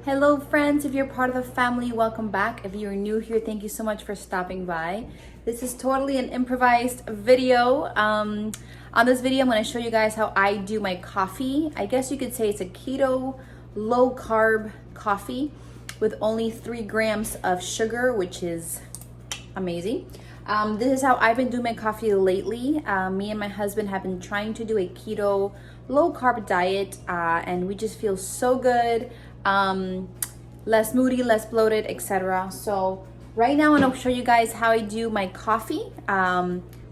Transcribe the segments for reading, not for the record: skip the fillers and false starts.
Hello friends, if you're part of the family, welcome back. If you're new here, thank you so much for stopping by. This is totally an improvised video. On this video, I'm going to show you guys how I do my coffee. I guess you could say it's a keto, low carb coffee with only 3 grams of sugar, which is amazing. This is how I've been doing my coffee lately. Me and my husband have been trying to do a keto, low carb diet, and we just feel so good. Less moody, less bloated, etc. So right now I'm going to show you guys how I do my coffee.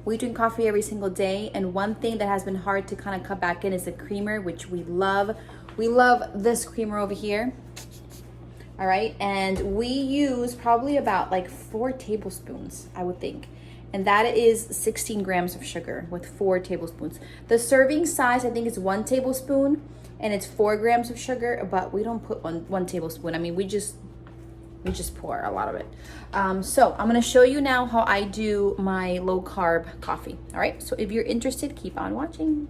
We drink coffee every single day, and one thing that has been hard to kind of cut back in is the creamer, which we love. We love this creamer over here. All right, and we use probably about like 4 tablespoons, I would think. And that is 16 grams of sugar with 4 tablespoons. The serving size, I think, is 1 tablespoon. And it's 4 grams of sugar, but we don't put one tablespoon. I mean, we just pour a lot of it. So I'm gonna show you now how I do my low carb coffee. All right, so if you're interested, keep on watching.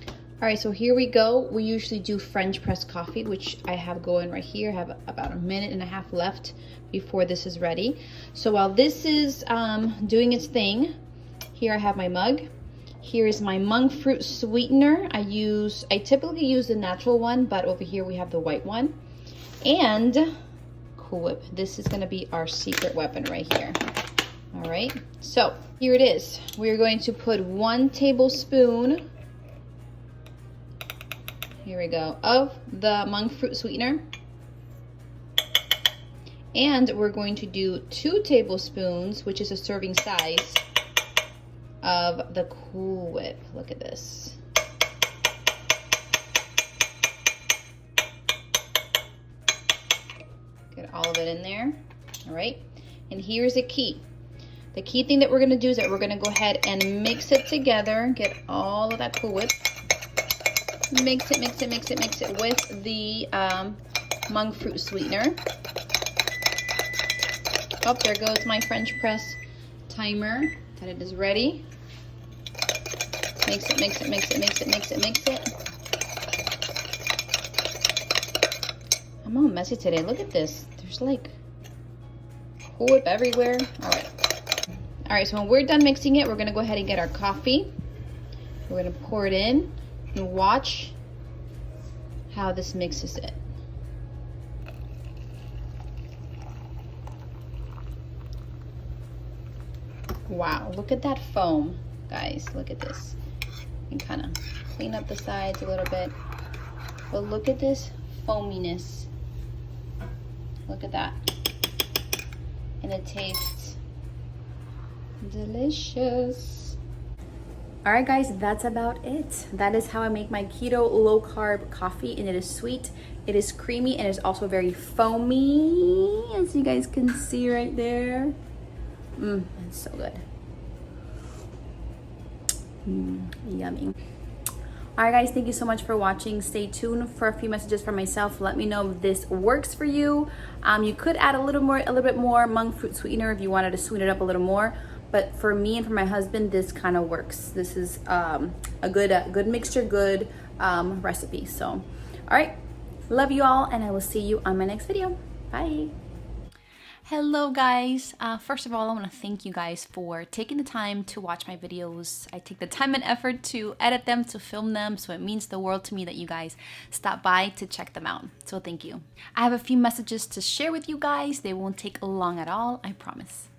All right, so here we go. We usually do French press coffee, which I have going right here. I have about 1.5 minutes left before this is ready. So while this is doing its thing, here I have my mug. Here is my monk fruit sweetener. I typically use the natural one, but over here we have the white one. And Cool Whip. This is gonna be our secret weapon right here. All right, so here it is. We're going to put 1 tablespoon, here we go, of the monk fruit sweetener. And we're going to do 2 tablespoons, which is a serving size, of the Cool Whip. Look at this. Get all of it in there. All right. And here's the key. The key thing that we're going to do is that we're going to go ahead and mix it together. Get all of that Cool Whip. Mix it with the monk fruit sweetener. Oh, there goes my French press timer that it is ready. Mix it. I'm all messy today. Look at this. There's like Cool Whip everywhere. All right, so when we're done mixing it, we're gonna go ahead and get our coffee. We're gonna pour it in and watch how this mixes it. Wow, look at that foam, guys. Look at this. You can kind of clean up the sides a little bit, but look at this foaminess. Look at that. And it tastes delicious. All right, guys, that's about it. That is how I make my keto low carb coffee, and it is sweet, it is creamy, and it's also very foamy, as you guys can see right there. It's so good. Yummy. All right, guys, thank you so much for watching. Stay tuned for a few messages from myself. Let me know if this works for you. You could add a little bit more monk fruit sweetener if you wanted to sweeten it up a little more. But for me and for my husband, this kind of works. This is a good mixture, good recipe. So, all right, love you all, and I will see you on my next video. Bye. Hello guys, first of all I want to thank you guys for taking the time to watch my videos. I take the time and effort to edit them, to film them, so it means the world to me that you guys stop by to check them out, so thank you. I have a few messages to share with you guys. They won't take long at all, I promise.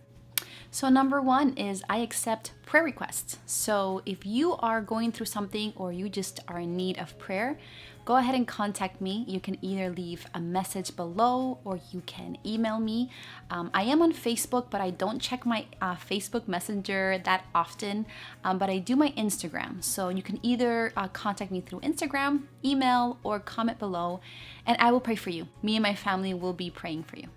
So number 1 is I accept prayer requests. So if you are going through something or you just are in need of prayer, go ahead and contact me. You can either leave a message below or you can email me. I am on Facebook, but I don't check my Facebook Messenger that often, but I do my Instagram. So you can either contact me through Instagram, email, or comment below, and I will pray for you. Me and my family will be praying for you.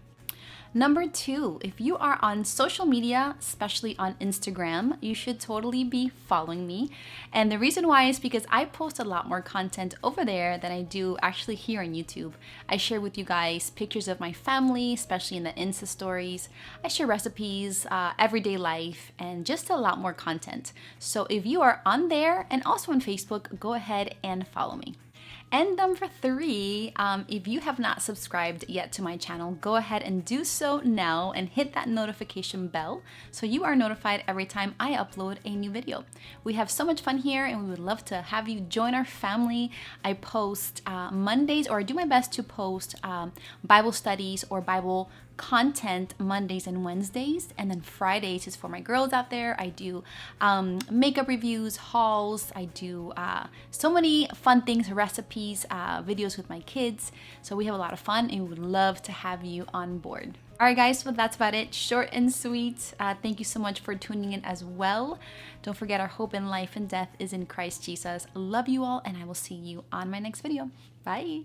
Number 2, if you are on social media, especially on Instagram, you should totally be following me. And the reason why is because I post a lot more content over there than I do actually here on YouTube. I share with you guys pictures of my family, especially in the Insta stories. I share recipes, everyday life, and just a lot more content. So if you are on there and also on Facebook, go ahead and follow me. And number 3, if you have not subscribed yet to my channel, go ahead and do so now and hit that notification bell so you are notified every time I upload a new video. We have so much fun here and we would love to have you join our family. I post Mondays, or I do my best to post Bible studies or Bible content Mondays and Wednesdays, and then Fridays is for my girls out there. I do makeup reviews, hauls, I do so many fun things, recipes, videos with my kids. So we have a lot of fun and we would love to have you on board. All right, guys, well, that's about it. Short and sweet. Thank you so much for tuning in as well. Don't forget, our hope in life and death is in Christ Jesus. Love you all, and I will see you on my next video. Bye.